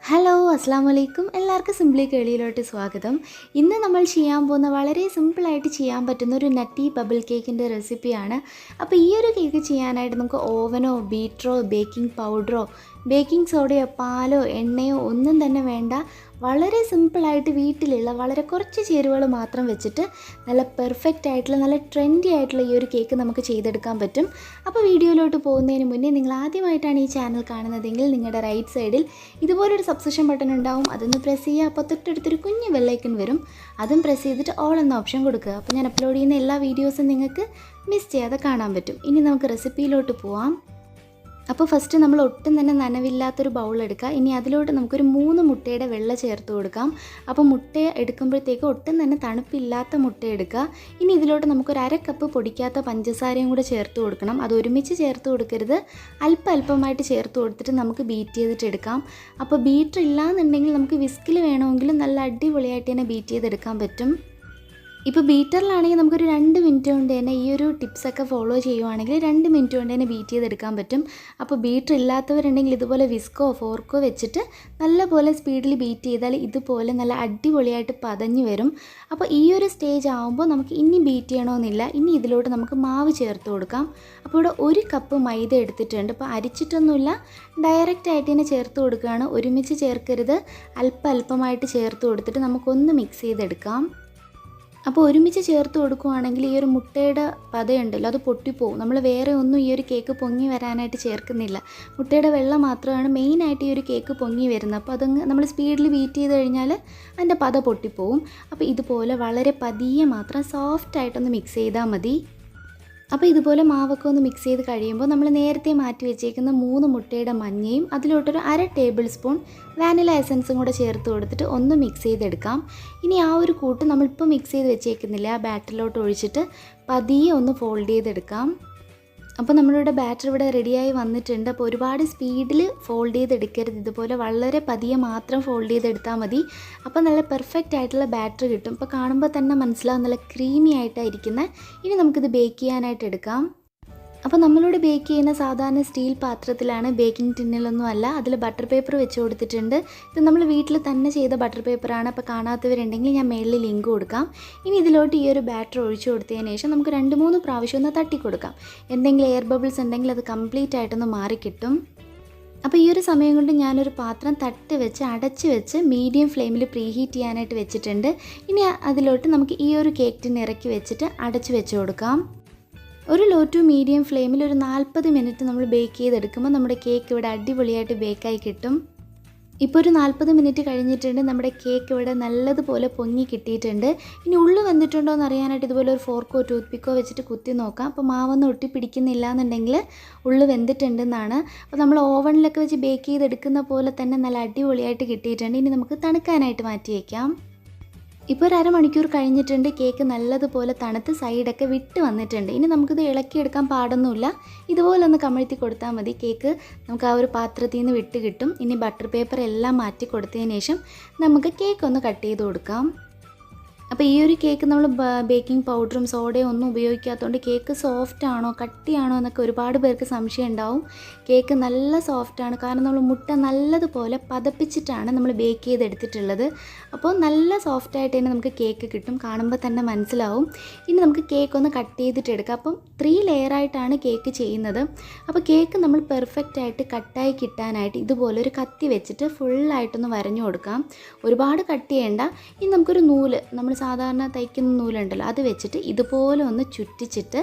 Hello അസ്സാം വലൈക്കും. എല്ലാവർക്കും സിംപ്ലി കേളിയിലോട്ട് സ്വാഗതം. ഇന്ന് നമ്മൾ ചെയ്യാൻ പോകുന്ന വളരെ സിമ്പിളായിട്ട് ചെയ്യാൻ പറ്റുന്ന ഒരു നട്ടി ബബിൾ കേക്കിൻ്റെ റെസിപ്പിയാണ്. അപ്പോൾ ഈ ഒരു കേക്ക് ചെയ്യാനായിട്ട് നമുക്ക് ഓവനോ ബീറ്ററോ ബേക്കിംഗ് പൗഡറോ ബേക്കിംഗ് സോഡയോ പാലോ എണ്ണയോ ഒന്നും തന്നെ വേണ്ട. വളരെ സിമ്പിളായിട്ട് വീട്ടിലുള്ള വളരെ കുറച്ച് ചേരുവകൾ മാത്രം വെച്ചിട്ട് നല്ല പെർഫെക്റ്റ് ആയിട്ടുള്ള നല്ല ട്രെൻഡി ആയിട്ടുള്ള ഈ ഒരു കേക്ക് നമുക്ക് ചെയ്തെടുക്കാൻ പറ്റും. അപ്പോൾ വീഡിയോയിലോട്ട് പോകുന്നതിന് മുന്നേ നിങ്ങൾ ആദ്യമായിട്ടാണ് ഈ ചാനൽ കാണുന്നതെങ്കിൽ നിങ്ങളുടെ റൈറ്റ് സൈഡിൽ ഇതുപോലൊരു സബ്സ്ക്രിപ്ഷൻ ബട്ടൺ ഉണ്ടാവും. അതൊന്ന് പ്രസ് ചെയ്യുക. അപ്പോൾ തൊട്ടടുത്തൊരു കുഞ്ഞ് ബെല്ലൈക്കൺ വരും. അതും പ്രസ് ചെയ്തിട്ട് ഓൾ എന്ന ഓപ്ഷൻ കൊടുക്കുക. അപ്പോൾ ഞാൻ അപ്ലോഡ് ചെയ്യുന്ന എല്ലാ വീഡിയോസും നിങ്ങൾക്ക് മിസ് ചെയ്യാതെ കാണാൻ പറ്റും. ഇനി നമുക്ക് റെസിപ്പിയിലോട്ട് പോവാം. അപ്പോൾ ഫസ്റ്റ് നമ്മൾ ഒട്ടും തന്നെ നനവില്ലാത്തൊരു ബൗൾ എടുക്കുക. ഇനി അതിലോട്ട് നമുക്കൊരു 3 മുട്ടയുടെ വെള്ള ചേർത്ത് കൊടുക്കാം. അപ്പോൾ മുട്ട എടുക്കുമ്പോഴത്തേക്ക് ഒട്ടും തന്നെ തണുപ്പില്ലാത്ത മുട്ട എടുക്കുക. ഇനി ഇതിലോട്ട് നമുക്കൊരു 1/2 കപ്പ് പൊടിക്കാത്ത പഞ്ചസാരയും കൂടെ ചേർത്ത് കൊടുക്കണം. അത് ഒരുമിച്ച് ചേർത്ത് കൊടുക്കരുത്, അല്പമായിട്ട് ചേർത്ത് കൊടുത്തിട്ട് നമുക്ക് ബീറ്റ് ചെയ്തിട്ട് എടുക്കാം. അപ്പോൾ ബീറ്റർ ഇല്ലാന്നുണ്ടെങ്കിൽ നമുക്ക് വിസ്കിൽ വേണമെങ്കിലും നല്ല അടിപൊളിയായിട്ട് തന്നെ ബീറ്റ് ചെയ്തെടുക്കാൻ പറ്റും. ഇപ്പോൾ ബീറ്ററിലാണെങ്കിൽ നമുക്കൊരു 2 മിനിറ്റ് കൊണ്ട് തന്നെ ഈ ഒരു ടിപ്സൊക്കെ ഫോളോ ചെയ്യുവാണെങ്കിൽ 2 മിനിറ്റ് കൊണ്ട് തന്നെ ബീറ്റ് ചെയ്തെടുക്കാൻ പറ്റും. അപ്പോൾ ബീറ്റർ ഇല്ലാത്തവരുണ്ടെങ്കിൽ ഇതുപോലെ വിസ്കോ ഫോർക്കോ വെച്ചിട്ട് നല്ലപോലെ സ്പീഡിൽ ബീറ്റ് ചെയ്താൽ ഇതുപോലെ നല്ല അടിപൊളിയായിട്ട് പതഞ്ഞ് വരും. അപ്പോൾ ഈ ഒരു സ്റ്റേജ് ആകുമ്പോൾ നമുക്ക് ഇനി ബീറ്റ് ചെയ്യണമെന്നില്ല. ഇനി ഇതിലോട്ട് നമുക്ക് മാവ് ചേർത്ത് കൊടുക്കാം. അപ്പോൾ ഇവിടെ 1 കപ്പ് മൈദ എടുത്തിട്ടുണ്ട്. അപ്പോൾ അരിച്ചിട്ടൊന്നുമില്ല, ഡയറക്റ്റ് ആയിട്ട് തന്നെ ചേർത്ത് കൊടുക്കുകയാണ്. ഒരുമിച്ച് ചേർക്കരുത്, അല്പമായിട്ട് ചേർത്ത് കൊടുത്തിട്ട് നമുക്കൊന്ന് മിക്സ് ചെയ്തെടുക്കാം. അപ്പോൾ ഒരുമിച്ച് ചേർത്ത് കൊടുക്കുകയാണെങ്കിൽ ഈ ഒരു മുട്ടയുടെ പതയുണ്ടല്ലോ അത് പൊട്ടിപ്പോവും. നമ്മൾ വേറെ ഒന്നും ഈ ഒരു കേക്ക് പൊങ്ങി വരാനായിട്ട് ചേർക്കുന്നില്ല. മുട്ടയുടെ വെള്ളം മാത്രമാണ് മെയിനായിട്ട് ഈ ഒരു കേക്ക് പൊങ്ങി വരുന്നത്. അപ്പോൾ അതങ്ങ് നമ്മൾ സ്പീഡിൽ ബീറ്റ് ചെയ്ത് കഴിഞ്ഞാൽ അതിൻ്റെ പത പൊട്ടിപ്പോവും. അപ്പോൾ ഇതുപോലെ വളരെ പതിയെ മാത്രം സോഫ്റ്റായിട്ടൊന്ന് മിക്സ് ചെയ്താൽ മതി. അപ്പോൾ ഇതുപോലെ മാവൊക്കെ ഒന്ന് മിക്സ് ചെയ്ത് കഴിയുമ്പോൾ നമ്മൾ നേരത്തെ മാറ്റി വെച്ചേക്കുന്ന 3 മുട്ടയുടെ മഞ്ഞയും അതിലോട്ടൊരു 1/2 ടേബിൾ സ്പൂൺ വാനില എസൻസും കൂടെ ചേർത്ത് കൊടുത്തിട്ട് ഒന്ന് മിക്സ് ചെയ്തെടുക്കാം. ഇനി ആ ഒരു കൂട്ട് നമ്മളിപ്പോൾ മിക്സ് ചെയ്ത് വെച്ചേക്കുന്നില്ല, ആ ബാറ്ററിലോട്ട് ഒഴിച്ചിട്ട് പതിയെ ഒന്ന് ഫോൾഡ് ചെയ്തെടുക്കാം. അപ്പോൾ നമ്മളിവിടെ ബാറ്റർ ഇവിടെ റെഡിയായി വന്നിട്ടുണ്ട്. അപ്പോൾ ഒരുപാട് സ്പീഡിൽ ഫോൾഡ് ചെയ്തെടുക്കരുത്, ഇതുപോലെ വളരെ പതിയെ മാത്രം ഫോൾഡ് ചെയ്തെടുത്താൽ മതി. അപ്പോൾ നല്ല പെർഫെക്റ്റ് ആയിട്ടുള്ള ബാറ്റർ കിട്ടും. അപ്പോൾ കാണുമ്പോൾ തന്നെ മനസ്സിലാവും നല്ല ക്രീമി ആയിട്ടായിരിക്കുന്നത്. ഇനി നമുക്കിത് ബേക്ക് ചെയ്യാനായിട്ട് എടുക്കാം. അപ്പോൾ നമ്മളിവിടെ ബേക്ക് ചെയ്യുന്ന സാധാരണ സ്റ്റീൽ പാത്രത്തിലാണ്, ബേക്കിംഗ് ടിന്നിലൊന്നും അല്ല. അതിൽ ബട്ടർ പേപ്പർ വെച്ച് കൊടുത്തിട്ടുണ്ട്. ഇത് നമ്മൾ വീട്ടിൽ തന്നെ ചെയ്ത ബട്ടർ പേപ്പറാണ്. അപ്പോൾ കാണാത്തവരുണ്ടെങ്കിൽ ഞാൻ മേളിൽ ലിങ്ക് കൊടുക്കാം. ഇനി ഇതിലോട്ട് ഈ ഒരു ബാറ്റർ ഒഴിച്ചു കൊടുത്തതിന് ശേഷം നമുക്ക് 2-3 പ്രാവശ്യം ഒന്ന് തട്ടി കൊടുക്കാം. എന്തെങ്കിലും എയർ ബബിൾസ് ഉണ്ടെങ്കിൽ അത് കംപ്ലീറ്റ് ആയിട്ടൊന്ന് മാറിക്കിട്ടും. അപ്പോൾ ഈ ഒരു സമയം കൊണ്ട് ഞാനൊരു പാത്രം തട്ട് വെച്ച് അടച്ച് വെച്ച് മീഡിയം ഫ്ലെയിമിൽ പ്രീ ഹീറ്റ് ചെയ്യാനായിട്ട് വെച്ചിട്ടുണ്ട്. ഇനി അതിലോട്ട് നമുക്ക് ഈ ഒരു കേക്ക് ടിൻ ഇറക്കി വെച്ചിട്ട് അടച്ച് വെച്ച് കൊടുക്കാം. ഒരു ലോ ടു മീഡിയം ഫ്ലെയിമിൽ ഒരു 40 മിനിറ്റ് നമ്മൾ ബേക്ക് ചെയ്തെടുക്കുമ്പോൾ നമ്മുടെ കേക്ക് ഇവിടെ അടിപൊളിയായിട്ട് ബേക്കായി കിട്ടും. ഇപ്പോൾ ഒരു 40 മിനിറ്റ് കഴിഞ്ഞിട്ടുണ്ട്. നമ്മുടെ കേക്ക് ഇവിടെ നല്ലതുപോലെ പൊങ്ങി കിട്ടിയിട്ടുണ്ട്. ഇനി ഉള്ളു വെന്തിട്ടുണ്ടോ എന്ന് അറിയാനായിട്ട് ഇതുപോലെ ഒരു ഫോർക്കോ ടൂത്ത് പിക്കോ വെച്ചിട്ട് കുത്തി നോക്കാം. അപ്പോൾ മാവൊന്നും ഒട്ടി പിടിക്കുന്നില്ല എന്നുണ്ടെങ്കിൽ ഉള്ളു വെന്തിട്ടുണ്ടെന്നാണ്. അപ്പോൾ നമ്മൾ ഓവനിലൊക്കെ വെച്ച് ബേക്ക് ചെയ്തെടുക്കുന്ന പോലെ തന്നെ നല്ല അടിപൊളിയായിട്ട് കിട്ടിയിട്ടുണ്ട്. ഇനി നമുക്ക് തണുക്കാനായിട്ട് മാറ്റി വയ്ക്കാം. ഇപ്പോൾ ഒരു 1/2 മണിക്കൂർ കഴിഞ്ഞിട്ടുണ്ട്. കേക്ക് നല്ലതുപോലെ തണുത്ത് സൈഡൊക്കെ വിട്ട് വന്നിട്ടുണ്ട്. ഇനി നമുക്കിത് ഇളക്കിയെടുക്കാൻ പാടൊന്നുമില്ല, ഇതുപോലെ ഒന്ന് കമഴ്ത്തി കൊടുത്താൽ മതി. കേക്ക് നമുക്ക് ആ ഒരു പാത്രത്തിൽ നിന്ന് വിട്ട് കിട്ടും. ഇനി ബട്ടർ പേപ്പർ എല്ലാം മാറ്റി കൊടുത്തതിന് ശേഷം നമുക്ക് കേക്ക് ഒന്ന് കട്ട് ചെയ്ത് കൊടുക്കാം. അപ്പോൾ ഈ ഒരു കേക്ക് നമ്മൾ ബേക്കിംഗ് പൗഡറും സോഡയും ഒന്നും ഉപയോഗിക്കാത്തതുകൊണ്ട് കേക്ക് സോഫ്റ്റ് ആണോ കട്ടിയാണോ എന്നൊക്കെ ഒരുപാട് പേർക്ക് സംശയം ഉണ്ടാവും. കേക്ക് നല്ല സോഫ്റ്റാണ്, കാരണം നമ്മൾ മുട്ട നല്ലതുപോലെ പതപ്പിച്ചിട്ടാണ് നമ്മൾ ബേക്ക് ചെയ്തെടുത്തിട്ടുള്ളത്. അപ്പോൾ നല്ല സോഫ്റ്റായിട്ട് തന്നെ നമുക്ക് കേക്ക് കിട്ടും, കാണുമ്പോൾ തന്നെ മനസ്സിലാവും. ഇനി നമുക്ക് കേക്ക് ഒന്ന് കട്ട് ചെയ്തിട്ട് എടുക്കാം. അപ്പം 3 ലെയറായിട്ടാണ് കേക്ക് ചെയ്യുന്നത്. അപ്പോൾ കേക്ക് നമ്മൾ പെർഫെക്റ്റ് ആയിട്ട് കട്ടായി കിട്ടാനായിട്ട് ഇതുപോലെ ഒരു കത്തി വെച്ചിട്ട് ഫുള്ളായിട്ടൊന്ന് വരഞ്ഞു കൊടുക്കാം. ഒരുപാട് കട്ട് ചെയ്യേണ്ട. ഇനി നമുക്കൊരു നൂല്, നമ്മൾ സാധാരണ തയ്ക്കുന്ന നൂലുണ്ടല്ലോ, അത് വെച്ചിട്ട് ഇതുപോലെ ഒന്ന് ചുറ്റിച്ചിട്ട്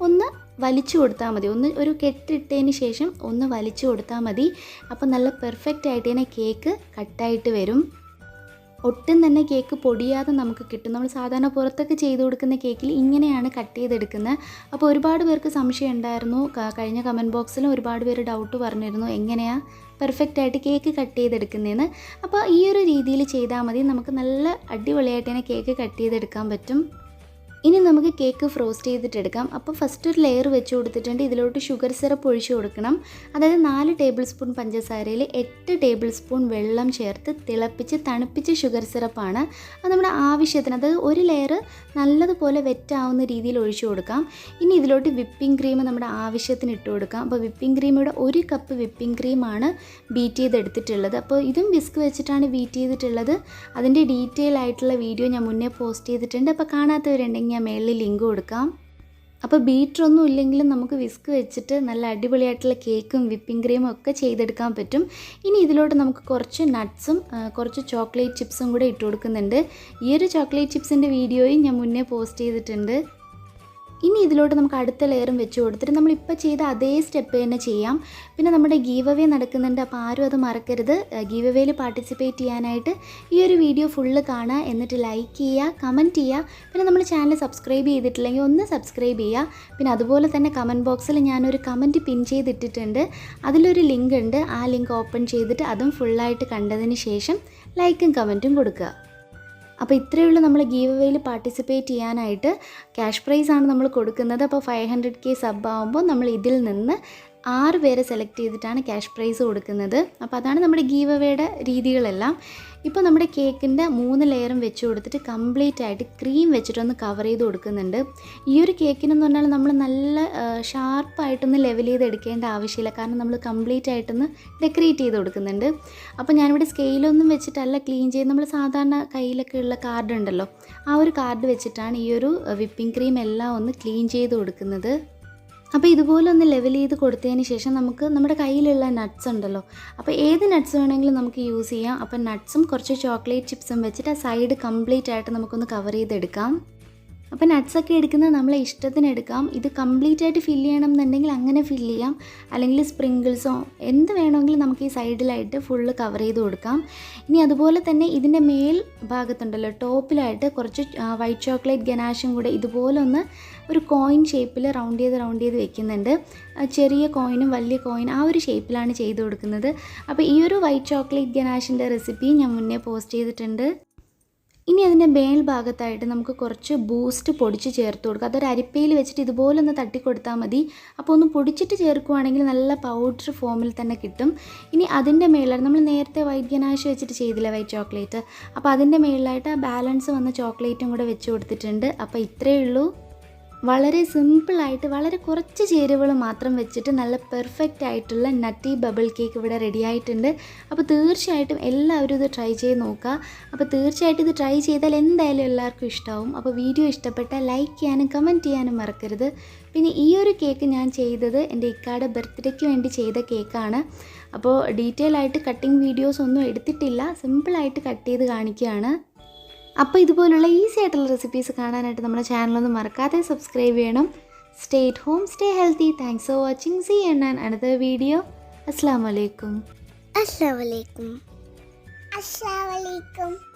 ഒന്ന് വലിച്ചു കൊടുത്താൽ മതി. ഒരു കെട്ടിട്ടതിന് ശേഷം ഒന്ന് വലിച്ചു കൊടുത്താൽ മതി. അപ്പോൾ നല്ല പെർഫെക്റ്റ് ആയിട്ട് തന്നെ കേക്ക് കട്ടായിട്ട് വരും. ഒട്ടും തന്നെ കേക്ക് പൊടിയാതെ നമുക്ക് കിട്ടും. നമ്മൾ സാധാരണ പുറത്തൊക്കെ ചെയ്ത് കൊടുക്കുന്ന കേക്കിൽ ഇങ്ങനെയാണ് കട്ട് ചെയ്തെടുക്കുന്നത്. അപ്പോൾ ഒരുപാട് പേർക്ക് സംശയം ഉണ്ടായിരുന്നു. കഴിഞ്ഞ കമൻറ്റ് ബോക്സിലും ഒരുപാട് പേര് ഡൗട്ട് പറഞ്ഞിരുന്നു എങ്ങനെയാണ് പെർഫെക്റ്റായിട്ട് കേക്ക് കട്ട് ചെയ്തെടുക്കുന്നതെന്ന്. അപ്പോൾ ഈ ഒരു രീതിയിൽ ചെയ്താൽ മതി. നമുക്ക് നല്ല അടിപൊളിയായിട്ട് തന്നെ കേക്ക് കട്ട് ചെയ്തെടുക്കാൻ പറ്റും. ഇനി നമുക്ക് കേക്ക് ഫ്രോസ്റ്റ് ചെയ്തിട്ടെടുക്കാം. അപ്പോൾ ഫസ്റ്റ് ഒരു ലെയർ വെച്ച് കൊടുത്തിട്ടുണ്ട്. ഇതിലോട്ട് ഷുഗർ സിറപ്പ് ഒഴിച്ച് കൊടുക്കണം. അതായത് 4 ടേബിൾ സ്പൂൺ പഞ്ചസാരയിൽ 8 ടേബിൾ സ്പൂൺ വെള്ളം ചേർത്ത് തിളപ്പിച്ച് തണുപ്പിച്ച ഷുഗർ സിറപ്പാണ്. അത് നമ്മുടെ ആവശ്യത്തിന്, അതായത് ഒരു ലെയർ നല്ലതുപോലെ വെറ്റാവുന്ന രീതിയിൽ ഒഴിച്ചു കൊടുക്കാം. ഇനി ഇതിലോട്ട് വിപ്പിംഗ് ക്രീം നമ്മുടെ ആവശ്യത്തിന് ഇട്ട് കൊടുക്കാം. അപ്പോൾ വിപ്പിംഗ് ക്രീം ഇവിടെ 1 കപ്പ് വിപ്പിംഗ് ക്രീമാണ് ബീറ്റ് ചെയ്തെടുത്തിട്ടുള്ളത്. അപ്പോൾ ഇതും വിസ്ക് വെച്ചിട്ടാണ് ബീറ്റ് ചെയ്തിട്ടുള്ളത്. അതിൻ്റെ ഡീറ്റെയിൽ ആയിട്ടുള്ള വീഡിയോ ഞാൻ മുന്നേ പോസ്റ്റ് ചെയ്തിട്ടുണ്ട്. അപ്പോൾ കാണാത്തവരുണ്ടെങ്കിൽ ഞാൻ മേളിൽ ലിങ്ക് കൊടുക്കാം. അപ്പോൾ ബീറ്ററൊന്നും ഇല്ലെങ്കിലും നമുക്ക് വിസ്ക് വെച്ചിട്ട് നല്ല അടിപൊളിയായിട്ടുള്ള കേക്കും വിപ്പിംഗ് ക്രീമും ഒക്കെ ചെയ്തെടുക്കാൻ പറ്റും. ഇനി ഇതിലോട്ട് നമുക്ക് കുറച്ച് നട്ട്സും കുറച്ച് ചോക്ലേറ്റ് ചിപ്സും കൂടെ ഇട്ട് കൊടുക്കുന്നുണ്ട്. ഈ ഒരു ചോക്ലേറ്റ് ചിപ്സിൻ്റെ വീഡിയോയും ഞാൻ മുന്നേ പോസ്റ്റ് ചെയ്തിട്ടുണ്ട്. ഇനി ഇതിലോട്ട് നമുക്ക് അടുത്ത ലെയറും വെച്ച് കൊടുത്തിട്ട് നമ്മളിപ്പോൾ ചെയ്ത അതേ സ്റ്റെപ്പ് തന്നെ ചെയ്യാം. പിന്നെ നമ്മുടെ ഗീവ് അവേ നടക്കുന്നുണ്ട്. അപ്പോൾ ആരും അത് മറക്കരുത്. ഗീവ് അവേയിൽ പാർട്ടിസിപ്പേറ്റ് ചെയ്യാനായിട്ട് ഈ ഒരു വീഡിയോ ഫുള്ള് കാണുക, എന്നിട്ട് ലൈക്ക് ചെയ്യുക, കമൻറ്റ് ചെയ്യുക. പിന്നെ നമ്മുടെ ചാനൽ സബ്സ്ക്രൈബ് ചെയ്തിട്ടില്ലെങ്കിൽ ഒന്ന് സബ്സ്ക്രൈബ് ചെയ്യുക. പിന്നെ അതുപോലെ തന്നെ കമൻറ്റ് ബോക്സിൽ ഞാനൊരു കമൻറ്റ് പിൻ ചെയ്തിട്ടിട്ടുണ്ട്. അതിലൊരു ലിങ്ക് ഉണ്ട്. ആ ലിങ്ക് ഓപ്പൺ ചെയ്തിട്ട് അതും ഫുള്ളായിട്ട് കണ്ടതിന് ശേഷം ലൈക്കും കമൻറ്റും കൊടുക്കുക. അപ്പോൾ ഇത്രയേ ഉള്ളൂ നമ്മൾ ഗീവ് അവേയിൽ പാർട്ടിസിപ്പേറ്റ് ചെയ്യാനായിട്ട്. ക്യാഷ് പ്രൈസാണ് നമ്മൾ കൊടുക്കുന്നത്. അപ്പോൾ 500K സബ് ആകുമ്പോൾ നമ്മൾ ഇതിൽ നിന്ന് 6 പേരെ സെലക്ട് ചെയ്തിട്ടാണ് ക്യാഷ് പ്രൈസ് കൊടുക്കുന്നത്. അപ്പോൾ അതാണ് നമ്മുടെ ഗീവ് അവേയുടെ രീതികളെല്ലാം. ഇപ്പോൾ നമ്മുടെ കേക്കിൻ്റെ 3 ലെയറും വെച്ച് കൊടുത്തിട്ട് കംപ്ലീറ്റ് ആയിട്ട് ക്രീം വെച്ചിട്ടൊന്ന് കവർ ചെയ്ത് കൊടുക്കുന്നുണ്ട്. ഈ ഒരു കേക്കിനെന്ന് പറഞ്ഞാൽ നമ്മൾ നല്ല ഷാർപ്പായിട്ടൊന്ന് ലെവൽ ചെയ്ത് എടുക്കേണ്ട ആവശ്യമില്ല. കാരണം നമ്മൾ കംപ്ലീറ്റ് ആയിട്ടൊന്ന് ഡെക്കറേറ്റ് ചെയ്ത് കൊടുക്കുന്നുണ്ട്. അപ്പോൾ ഞാനിവിടെ സ്കെയിലൊന്നും വെച്ചിട്ടല്ല ക്ലീൻ ചെയ്ത്, നമ്മൾ സാധാരണ കയ്യിലൊക്കെ ഉള്ള കാർഡ് ഉണ്ടല്ലോ, ആ ഒരു കാർഡ് വെച്ചിട്ടാണ് ഈ ഒരു വിപ്പിംഗ് ക്രീം എല്ലാം ഒന്ന് ക്ലീൻ ചെയ്ത് കൊടുക്കുന്നത്. അപ്പോൾ ഇതുപോലെ ഒന്ന് ലെവൽ ചെയ്ത് കൊടുത്തതിന് ശേഷം നമുക്ക് നമ്മുടെ കയ്യിലുള്ള നട്ട്സ് ഉണ്ടല്ലോ, അപ്പോൾ ഏത് നട്ട്സ് വേണമെങ്കിലും നമുക്ക് യൂസ് ചെയ്യാം. അപ്പോൾ നട്ട്സും കുറച്ച് ചോക്ലേറ്റ് ചിപ്സും വെച്ചിട്ട് ആ സൈഡ് കംപ്ലീറ്റ് ആയിട്ട് നമുക്കൊന്ന് കവർ ചെയ്തെടുക്കാം. അപ്പോൾ നട്ട്സൊക്കെ എടുക്കുന്നത് നമ്മളെ ഇഷ്ടത്തിന് എടുക്കാം. ഇത് കംപ്ലീറ്റ് ആയിട്ട് ഫില്ല് ചെയ്യണം എന്നുണ്ടെങ്കിൽ അങ്ങനെ ഫില്ല് ചെയ്യാം. അല്ലെങ്കിൽ സ്പ്രിങ്കിൾസോ എന്ത് വേണമെങ്കിലും നമുക്ക് ഈ സൈഡിലായിട്ട് ഫുള്ള് കവർ ചെയ്ത് കൊടുക്കാം. ഇനി അതുപോലെ തന്നെ ഇതിൻ്റെ മേൽ ഭാഗത്തുണ്ടല്ലോ, ടോപ്പിലായിട്ട് കുറച്ച് വൈറ്റ് ചോക്ലേറ്റ് ഗനാഷും കൂടെ ഇതുപോലെ ഒന്ന് ഒരു കോയിൻ ഷേപ്പിൽ റൗണ്ട് ചെയ്ത് വെക്കുന്നുണ്ട്. ചെറിയ കോയിനും വലിയ കോയിൻ ആ ഒരു ഷേപ്പിലാണ് ചെയ്ത് കൊടുക്കുന്നത്. അപ്പോൾ ഈ ഒരു വൈറ്റ് ചോക്ലേറ്റ് ഗനാഷിൻ്റെ റെസിപ്പി ഞാൻ മുന്നേ പോസ്റ്റ് ചെയ്തിട്ടുണ്ട്. ഇനി അതിൻ്റെ മേൽ ഭാഗത്തായിട്ട് നമുക്ക് കുറച്ച് ബൂസ്റ്റ് പൊടിച്ച് ചേർത്ത് കൊടുക്കുക. അതൊരു അരിപ്പയിൽ വെച്ചിട്ട് ഇതുപോലെ ഒന്ന് തട്ടി കൊടുത്താൽ മതി. അപ്പോൾ ഒന്ന് പൊടിച്ചിട്ട് ചേർക്കുകയാണെങ്കിൽ നല്ല പൗഡർ ഫോമിൽ തന്നെ കിട്ടും. ഇനി അതിൻ്റെ മേളിലായിട്ട് നമ്മൾ നേരത്തെ വൈറ്റ് ഗനാഷ് വെച്ചിട്ട് ചെയ്തില്ല വൈറ്റ് ചോക്ലേറ്റ്, അപ്പോൾ അതിൻ്റെ മേളിലായിട്ട് ആ ബാലൻസ് വന്ന ചോക്ലേറ്റും കൂടെ വെച്ച് കൊടുത്തിട്ടുണ്ട്. അപ്പോൾ ഇത്രയേ ഉള്ളൂ. വളരെ സിമ്പിളായിട്ട് വളരെ കുറച്ച് ചേരുവകൾ മാത്രം വെച്ചിട്ട് നല്ല പെർഫെക്റ്റ് ആയിട്ടുള്ള നട്ടി ബബിൾ കേക്ക് ഇവിടെ റെഡി ആയിട്ടുണ്ട്. അപ്പോൾ തീർച്ചയായിട്ടും എല്ലാവരും ഇത് ട്രൈ ചെയ്ത് നോക്കുക. അപ്പോൾ തീർച്ചയായിട്ടും ഇത് ട്രൈ ചെയ്താൽ എന്തായാലും എല്ലാവർക്കും ഇഷ്ടമാവും. അപ്പോൾ വീഡിയോ ഇഷ്ടപ്പെട്ടാൽ ലൈക്ക് ചെയ്യാനും കമൻറ്റ് ചെയ്യാനും മറക്കരുത്. പിന്നെ ഈ ഒരു കേക്ക് ഞാൻ ചെയ്തത് എൻ്റെ ഇക്കാടെ ബർത്ത്ഡേക്ക് വേണ്ടി ചെയ്ത കേക്കാണ്. അപ്പോൾ ഡീറ്റെയിൽ ആയിട്ട് കട്ടിങ് വീഡിയോസ് ഒന്നും എടുത്തിട്ടില്ല, സിമ്പിളായിട്ട് കട്ട് ചെയ്ത് കാണിക്കുകയാണ്. അപ്പോൾ ഇതുപോലുള്ള ഈസി ആയിട്ടുള്ള റെസിപ്പീസ് കാണാനായിട്ട് നമ്മുടെ ചാനലൊന്നും മറക്കാതെ സബ്സ്ക്രൈബ് ചെയ്യണം. Stay at home, stay healthy. Thanks for watching. See you in another video. അസ്സലാമു അലൈക്കും. Assalamualaikum. Assalamualaikum.